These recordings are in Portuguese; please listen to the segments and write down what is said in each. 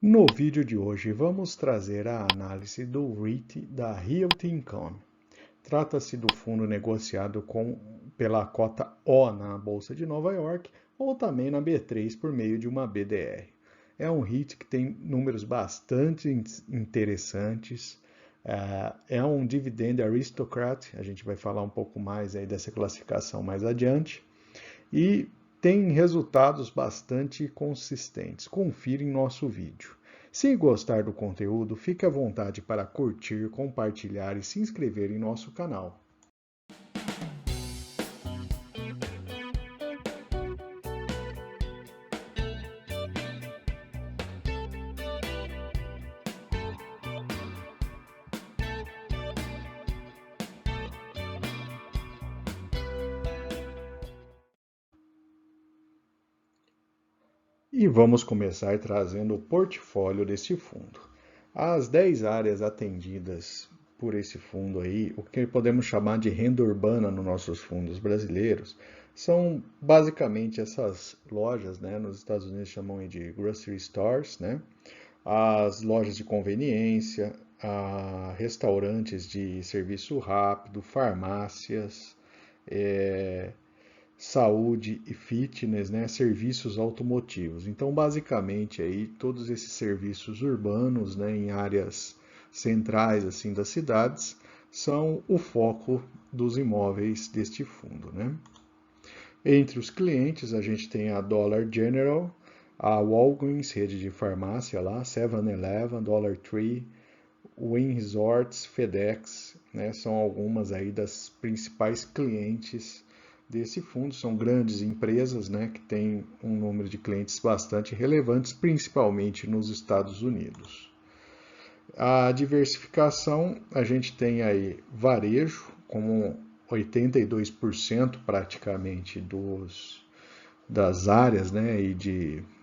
No vídeo de hoje vamos trazer a análise do REIT da Realty Income. Trata-se do fundo negociado pela cota O na Bolsa de Nova York ou também na B3 por meio de uma BDR. É um REIT que tem números bastante interessantes, é um Dividend Aristocrat, a gente vai falar um pouco mais aí dessa classificação mais adiante, e tem resultados bastante consistentes. Confira em nosso vídeo. Se gostar do conteúdo, fique à vontade para curtir, compartilhar e se inscrever em nosso canal. E vamos começar trazendo o portfólio deste fundo. As 10 áreas atendidas por esse fundo aí, o que podemos chamar de renda urbana nos nossos fundos brasileiros, são basicamente essas lojas, né? Nos Estados Unidos chamam de grocery stores, né? As lojas de conveniência, restaurantes de serviço rápido, farmácias, saúde e fitness, né, serviços automotivos. Então, basicamente, aí todos esses serviços urbanos, né, em áreas centrais assim das cidades, são o foco dos imóveis deste fundo, né? Entre os clientes, a gente tem a Dollar General, a Walgreens, rede de farmácia lá, 7-Eleven, Dollar Tree, Wynn Resorts, FedEx, né, são algumas aí das principais clientes desse fundo. São grandes empresas, né, que têm um número de clientes bastante relevantes, principalmente nos Estados Unidos. A diversificação, a gente tem aí varejo, como 82% praticamente das áreas, né,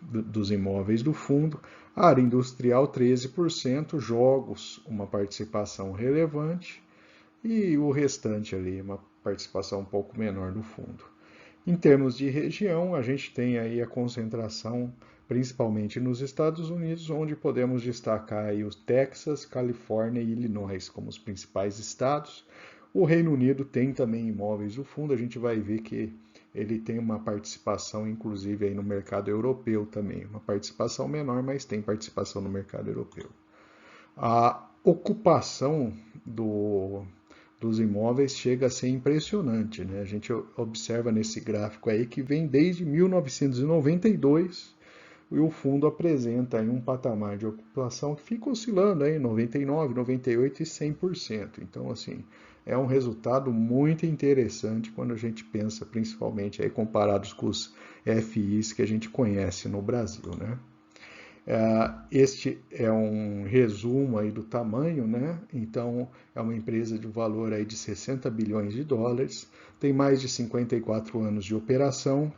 dos imóveis do fundo, área industrial 13%, jogos uma participação relevante e o restante ali uma participação um pouco menor no fundo. Em termos de região, a gente tem aí a concentração principalmente nos Estados Unidos, onde podemos destacar aí os Texas, Califórnia e Illinois como os principais estados. O Reino Unido tem também imóveis do fundo, a gente vai ver que ele tem uma participação, inclusive, aí no mercado europeu também. Uma participação menor, mas tem participação no mercado europeu. A ocupação dos imóveis chega a ser impressionante, né? A gente observa nesse gráfico aí que vem desde 1992 e o fundo apresenta aí um patamar de ocupação que fica oscilando aí 99, 98 e 100%. Então, assim, é um resultado muito interessante quando a gente pensa, principalmente aí comparados com os FIs que a gente conhece no Brasil, né? Este é um resumo aí do tamanho, né? Então, é uma empresa de valor aí de 60 bilhões de dólares, tem mais de 54 anos de operação,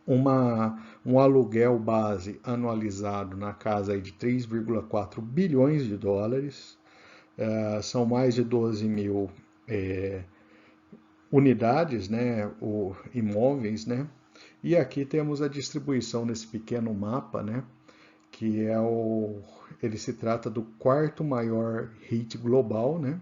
um aluguel base anualizado na casa aí de 3,4 bilhões de dólares, são mais de 12 mil unidades, né, imóveis, né? E aqui temos a distribuição nesse pequeno mapa, né? Que ele se trata do quarto maior REIT global, né?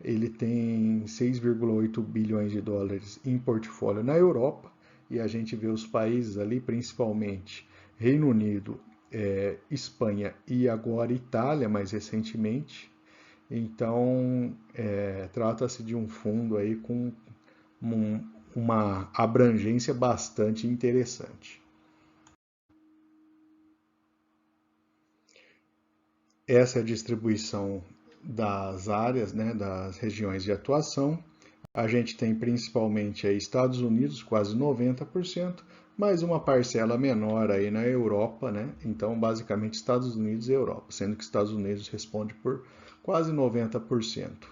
Ele tem 6,8 bilhões de dólares em portfólio na Europa e a gente vê os países ali, principalmente Reino Unido, Espanha e agora Itália, mais recentemente. Então, trata-se de um fundo aí com uma abrangência bastante interessante. Essa é a distribuição das áreas, né, das regiões de atuação. A gente tem principalmente aí Estados Unidos, quase 90%, mais uma parcela menor aí na Europa, né? Então, basicamente, Estados Unidos e Europa, sendo que Estados Unidos responde por quase 90%.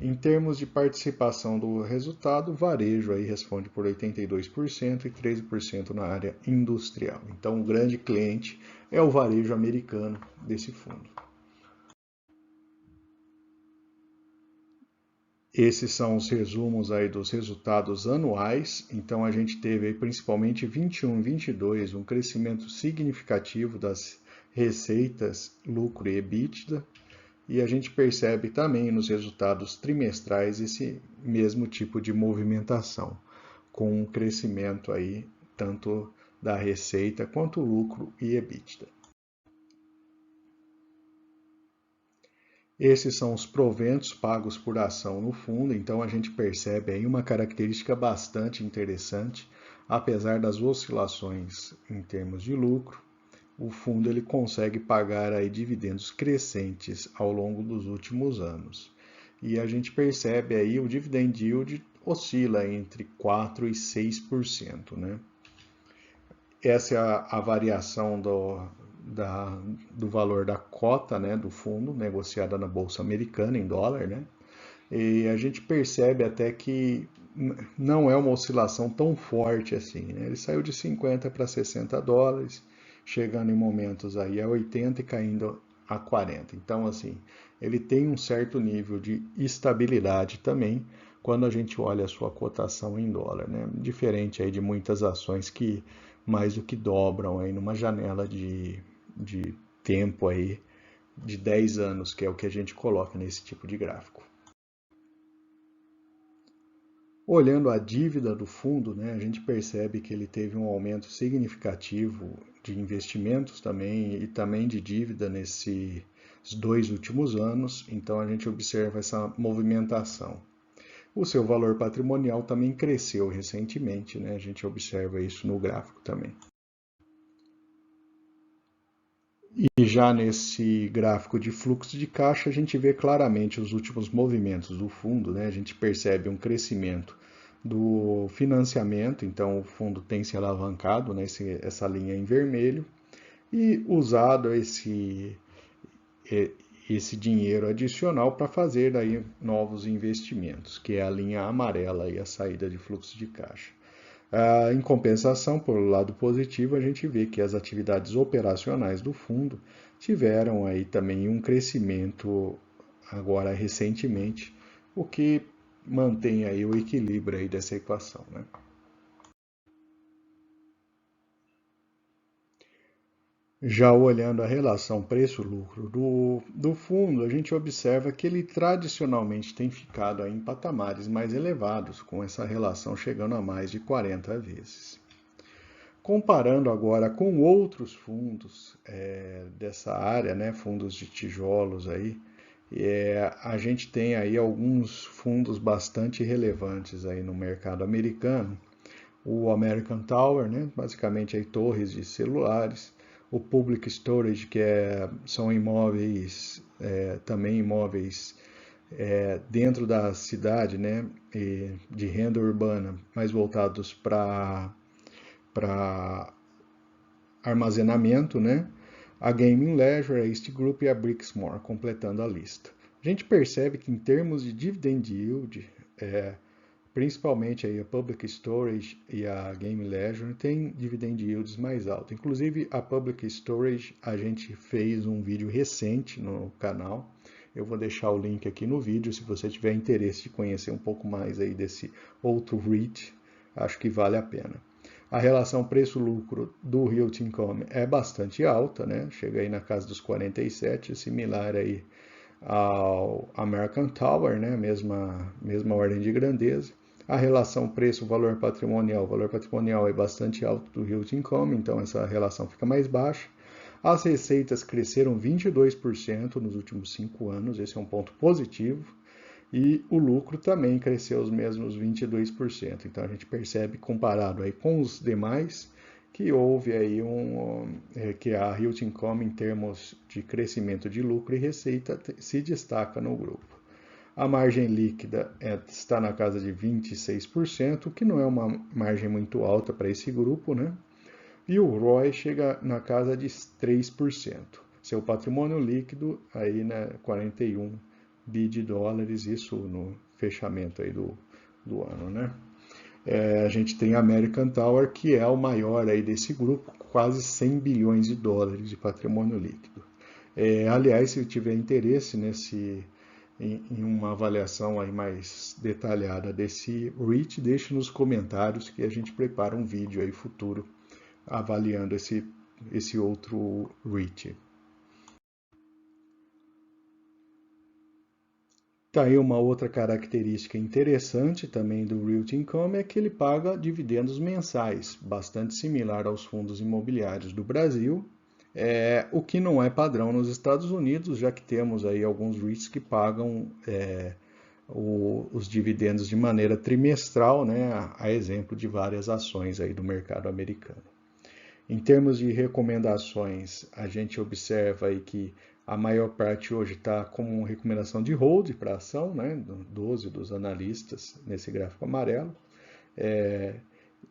Em termos de participação do resultado, varejo aí responde por 82% e 13% na área industrial. Então, o grande cliente é o varejo americano desse fundo. Esses são os resumos aí dos resultados anuais. Então a gente teve aí, principalmente 21 e 22 um crescimento significativo das receitas, lucro e EBITDA, e a gente percebe também nos resultados trimestrais esse mesmo tipo de movimentação, com um crescimento aí tanto da receita quanto lucro e EBITDA. Esses são os proventos pagos por ação no fundo, então a gente percebe aí uma característica bastante interessante, apesar das oscilações em termos de lucro, o fundo ele consegue pagar aí dividendos crescentes ao longo dos últimos anos. E a gente percebe aí o dividend yield oscila entre 4% e 6%, né? Essa é a variação do valor da cota, né, do fundo, negociada na Bolsa Americana em dólar, né? E a gente percebe até que não é uma oscilação tão forte assim, né? Ele saiu de 50 para 60 dólares, chegando em momentos aí a 80 e caindo a 40. Então, assim, ele tem um certo nível de estabilidade também quando a gente olha a sua cotação em dólar, né? Diferente aí de muitas ações que mais do que dobram aí numa janela de tempo aí de 10 anos, que é o que a gente coloca nesse tipo de gráfico. Olhando a dívida do fundo, né, a gente percebe que ele teve um aumento significativo de investimentos também e também de dívida nesses 2 últimos anos, então a gente observa essa movimentação. O seu valor patrimonial também cresceu recentemente, né, a gente observa isso no gráfico também. E já nesse gráfico de fluxo de caixa, a gente vê claramente os últimos movimentos do fundo, né? A gente percebe um crescimento do financiamento, então o fundo tem se alavancado, né? Essa linha em vermelho, e usado esse dinheiro adicional para fazer aí novos investimentos, que é a linha amarela e a saída de fluxo de caixa. Em compensação, por lado positivo, a gente vê que as atividades operacionais do fundo tiveram aí também um crescimento agora recentemente, o que mantém aí o equilíbrio aí dessa equação, né? Já olhando a relação preço-lucro do fundo, a gente observa que ele tradicionalmente tem ficado aí em patamares mais elevados, com essa relação chegando a mais de 40 vezes. Comparando agora com outros fundos dessa área, né, fundos de tijolos aí, a gente tem aí alguns fundos bastante relevantes aí no mercado americano. O American Tower, né, basicamente aí torres de celulares. O Public Storage, que são imóveis, também imóveis dentro da cidade, né, de renda urbana, mais voltados para armazenamento, né? A Gaming Leisure, a East Group e a Brixmor, completando a lista. A gente percebe que em termos de dividend yield, principalmente aí a Public Storage e a Game Leisure tem dividend yields mais altos. Inclusive a Public Storage a gente fez um vídeo recente no canal. Eu vou deixar o link aqui no vídeo se você tiver interesse de conhecer um pouco mais aí desse outro REIT, acho que vale a pena. A relação preço-lucro do Realty Income é bastante alta, né? Chega aí na casa dos 47, similar aí ao American Tower, né? Mesma ordem de grandeza. A relação preço-valor patrimonial, o valor patrimonial é bastante alto do Realty Income, então essa relação fica mais baixa. As receitas cresceram 22% nos últimos 5 anos, esse é um ponto positivo. E o lucro também cresceu os mesmos 22%. Então a gente percebe, comparado aí com os demais, que houve aí que a Realty Income, em termos de crescimento de lucro e receita, se destaca no grupo. A margem líquida está na casa de 26%, que não é uma margem muito alta para esse grupo, né? E o ROI chega na casa de 3%. Seu patrimônio líquido aí, né, 41 bi de dólares, isso no fechamento aí do ano, né? A gente tem a American Tower, que é o maior aí desse grupo, quase 100 bilhões de dólares de patrimônio líquido. Aliás, se tiver interesse em uma avaliação aí mais detalhada desse REIT, deixe nos comentários que a gente prepara um vídeo aí futuro avaliando esse outro REIT. Tá aí uma outra característica interessante também do Realty Income é que ele paga dividendos mensais, bastante similar aos fundos imobiliários do Brasil, o que não é padrão nos Estados Unidos, já que temos aí alguns REITs que pagam os dividendos de maneira trimestral, né, a exemplo de várias ações aí do mercado americano. Em termos de recomendações, a gente observa aí que a maior parte hoje está como recomendação de hold para a ação, né, 12 dos analistas nesse gráfico amarelo,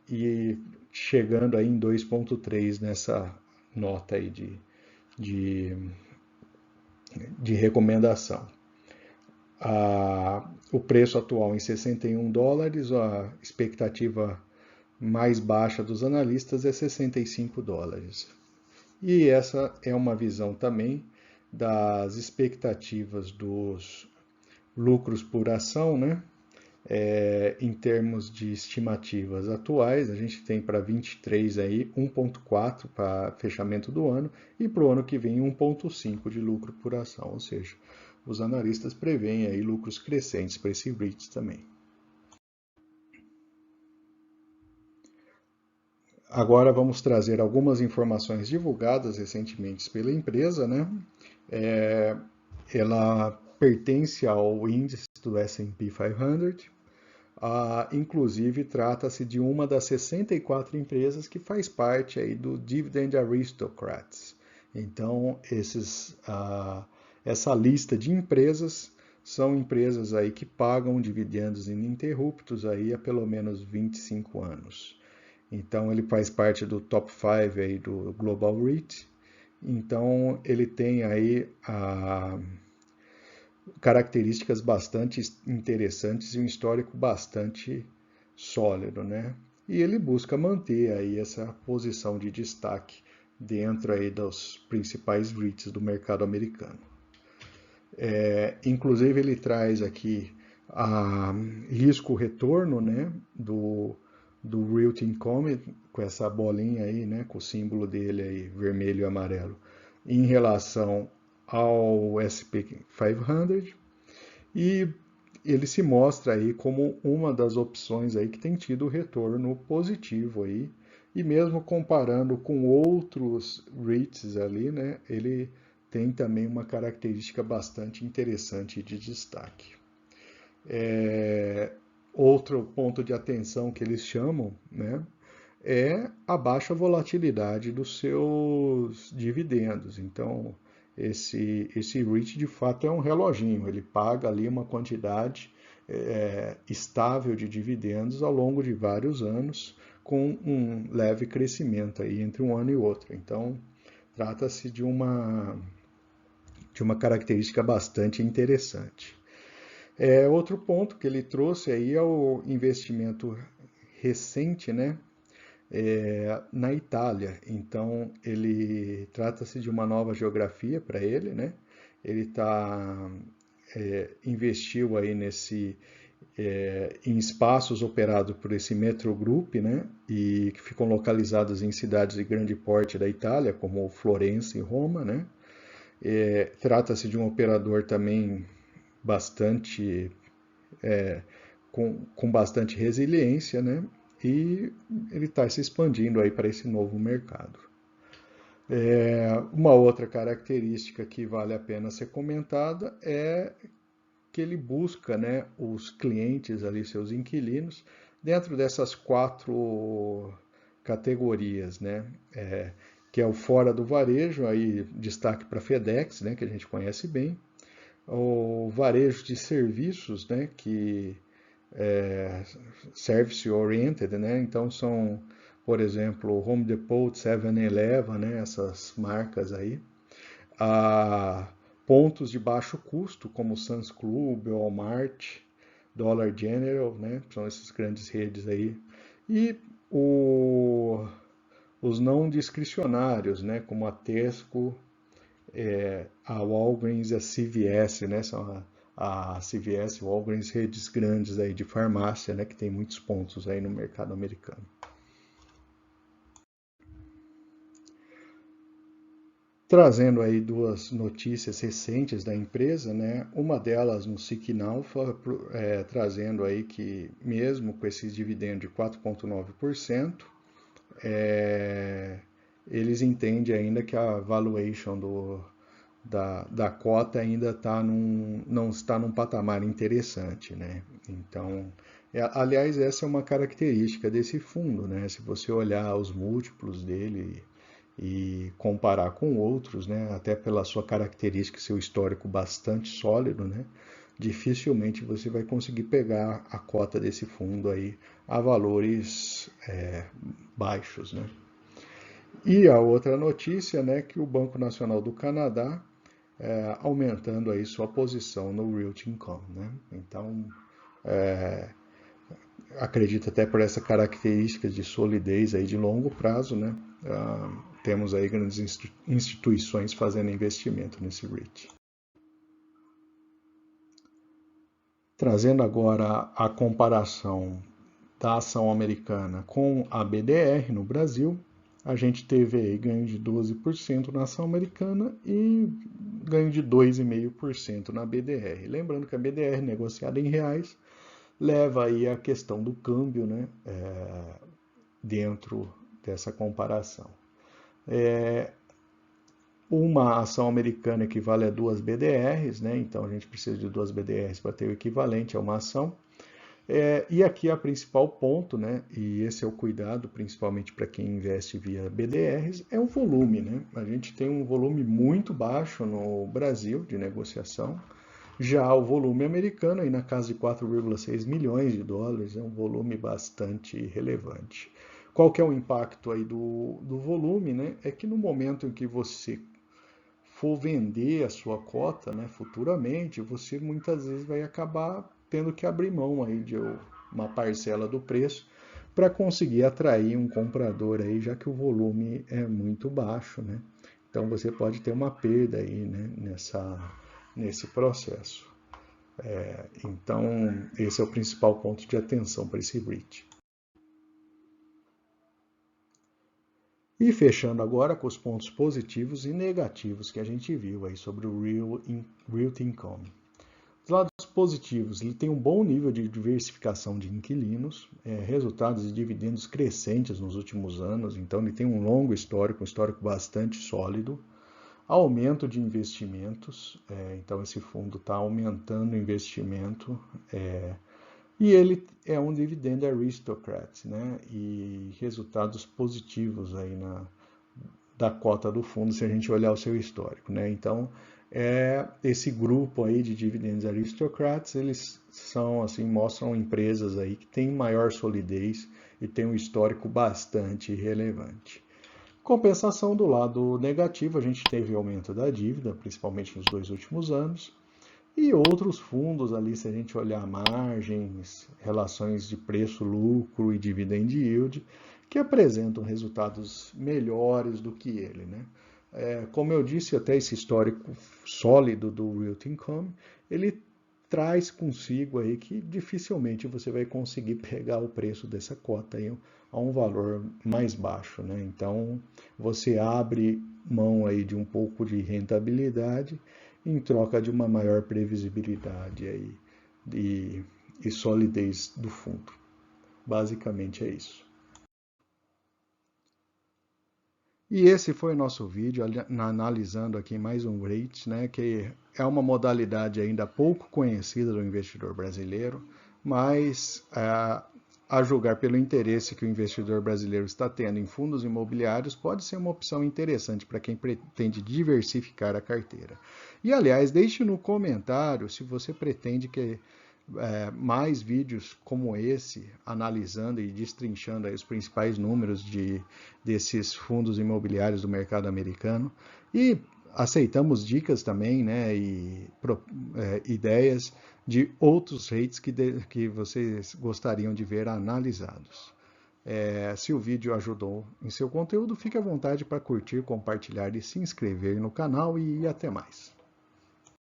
e chegando aí em 2,3 nessa nota aí de, de recomendação. O preço atual em $61, a expectativa mais baixa dos analistas é $65. E essa é uma visão também das expectativas dos lucros por ação, né? Em termos de estimativas atuais, a gente tem para 23 aí 1,4 para fechamento do ano e para o ano que vem 1,5 de lucro por ação, ou seja, os analistas preveem aí lucros crescentes para esse REIT também. Agora vamos trazer algumas informações divulgadas recentemente pela empresa, né? Ela pertence ao índice do S&P 500. Inclusive, trata-se de uma das 64 empresas que faz parte aí do Dividend Aristocrats. Então, essa lista de empresas são empresas aí que pagam dividendos ininterruptos aí há pelo menos 25 anos. Então, ele faz parte do top 5 aí do Global REIT. Então, ele tem aí características bastante interessantes e um histórico bastante sólido, né? E ele busca manter aí essa posição de destaque dentro aí dos principais REITs do mercado americano. Inclusive ele traz aqui a risco-retorno, né, do Realty Income, com essa bolinha aí, né, com o símbolo dele aí, vermelho e amarelo, em relação ao S&P 500, e ele se mostra aí como uma das opções aí que tem tido retorno positivo aí, e mesmo comparando com outros REITs ali, né, ele tem também uma característica bastante interessante de destaque. Outro ponto de atenção que eles chamam, né, é a baixa volatilidade dos seus dividendos. Então, esse REIT de fato é um reloginho, ele paga ali uma quantidade estável de dividendos ao longo de vários anos, com um leve crescimento aí entre um ano e outro. Então, trata-se de uma característica bastante interessante. Outro ponto que ele trouxe aí é o investimento recente, né, na Itália. Então, ele trata-se de uma nova geografia para ele, né? Ele investiu aí em espaços operados por esse Metro Group, né? E que ficam localizados em cidades de grande porte da Itália, como Florença e Roma, né? Trata-se de um operador também bastante com bastante resiliência, né? E ele está se expandindo aí para esse novo mercado. Uma outra característica que vale a pena ser comentada é que ele busca, né, os clientes ali, seus inquilinos, dentro dessas 4 categorias, né? Que é o fora do varejo, aí destaque para FedEx, né, que a gente conhece bem, o varejo de serviços, né, que service oriented, né? Então são, por exemplo, Home Depot, 7-Eleven, né? Essas marcas aí. Pontos de baixo custo, como Sam's Club, Walmart, Dollar General, né? São essas grandes redes aí. E os não discricionários, né? Como a Tesco, a Walgreens e a CVS, né? São a CVS, Walgreens, redes grandes aí de farmácia, né? Que tem muitos pontos aí no mercado americano. trazendo aí duas notícias recentes da empresa, né? Uma delas no Seeking Alpha, trazendo aí que mesmo com esses dividendos de 4,9%, eles entendem ainda que a valuation da cota ainda não está num patamar interessante, né? Então, aliás, essa é uma característica desse fundo, né? Se você olhar os múltiplos dele e comparar com outros, né? Até pela sua característica, seu histórico bastante sólido, né? Dificilmente você vai conseguir pegar a cota desse fundo aí a valores baixos, né? E a outra notícia, né, que o Banco Nacional do Canadá aumentando aí sua posição no Realty Income, né? Então, acredito até por essa característica de solidez aí de longo prazo, né? Temos aí grandes instituições fazendo investimento nesse REIT. Trazendo agora a comparação da ação americana com a BDR no Brasil, a gente teve aí ganho de 12% na ação americana e ganho de 2,5% na BDR. Lembrando que a BDR negociada em reais leva aí a questão do câmbio, né, dentro dessa comparação. Uma ação americana equivale a 2 BDRs, né, então a gente precisa de 2 BDRs para ter o equivalente a uma ação. E aqui a principal ponto, né, e esse é o cuidado principalmente para quem investe via BDRs, é o volume, né? A gente tem um volume muito baixo no Brasil de negociação, já o volume americano aí na casa de 4,6 milhões de dólares é um volume bastante relevante. Qual que é o impacto aí do volume, né? É que no momento em que você for vender a sua cota, né, futuramente, você muitas vezes vai acabar tendo que abrir mão aí de uma parcela do preço para conseguir atrair um comprador aí, já que o volume é muito baixo, né? Então você pode ter uma perda aí, né, nesse processo. Então esse é o principal ponto de atenção para esse REIT. E fechando agora com os pontos positivos e negativos que a gente viu aí sobre o Realty Income. Os lados positivos, ele tem um bom nível de diversificação de inquilinos, resultados de dividendos crescentes nos últimos anos, então ele tem um longo histórico, um histórico bastante sólido, aumento de investimentos, então esse fundo está aumentando o investimento, e ele é um dividend aristocrat, né? E resultados positivos aí da cota do fundo, se a gente olhar o seu histórico, né? Então, esse grupo aí de dividends aristocrats, eles são assim, mostram empresas aí que têm maior solidez e têm um histórico bastante relevante. Compensação do lado negativo, a gente teve aumento da dívida, principalmente nos 2 últimos anos, e outros fundos ali, se a gente olhar margens, relações de preço-lucro e dividend yield, que apresentam resultados melhores do que ele, né? Como eu disse, até esse histórico sólido do Realty Income, ele traz consigo aí que dificilmente você vai conseguir pegar o preço dessa cota aí a um valor mais baixo, né? Então, você abre mão aí de um pouco de rentabilidade em troca de uma maior previsibilidade aí e solidez do fundo. Basicamente é isso. E esse foi o nosso vídeo analisando aqui mais um REIT, né, que é uma modalidade ainda pouco conhecida do investidor brasileiro, mas a julgar pelo interesse que o investidor brasileiro está tendo em fundos imobiliários, pode ser uma opção interessante para quem pretende diversificar a carteira. E, aliás, deixe no comentário se você pretende que mais vídeos como esse, analisando e destrinchando aí os principais números desses fundos imobiliários do mercado americano. E aceitamos dicas também, né, e ideias de outros REITs que vocês gostariam de ver analisados. Se o vídeo ajudou em seu conteúdo, fique à vontade para curtir, compartilhar e se inscrever no canal e até mais.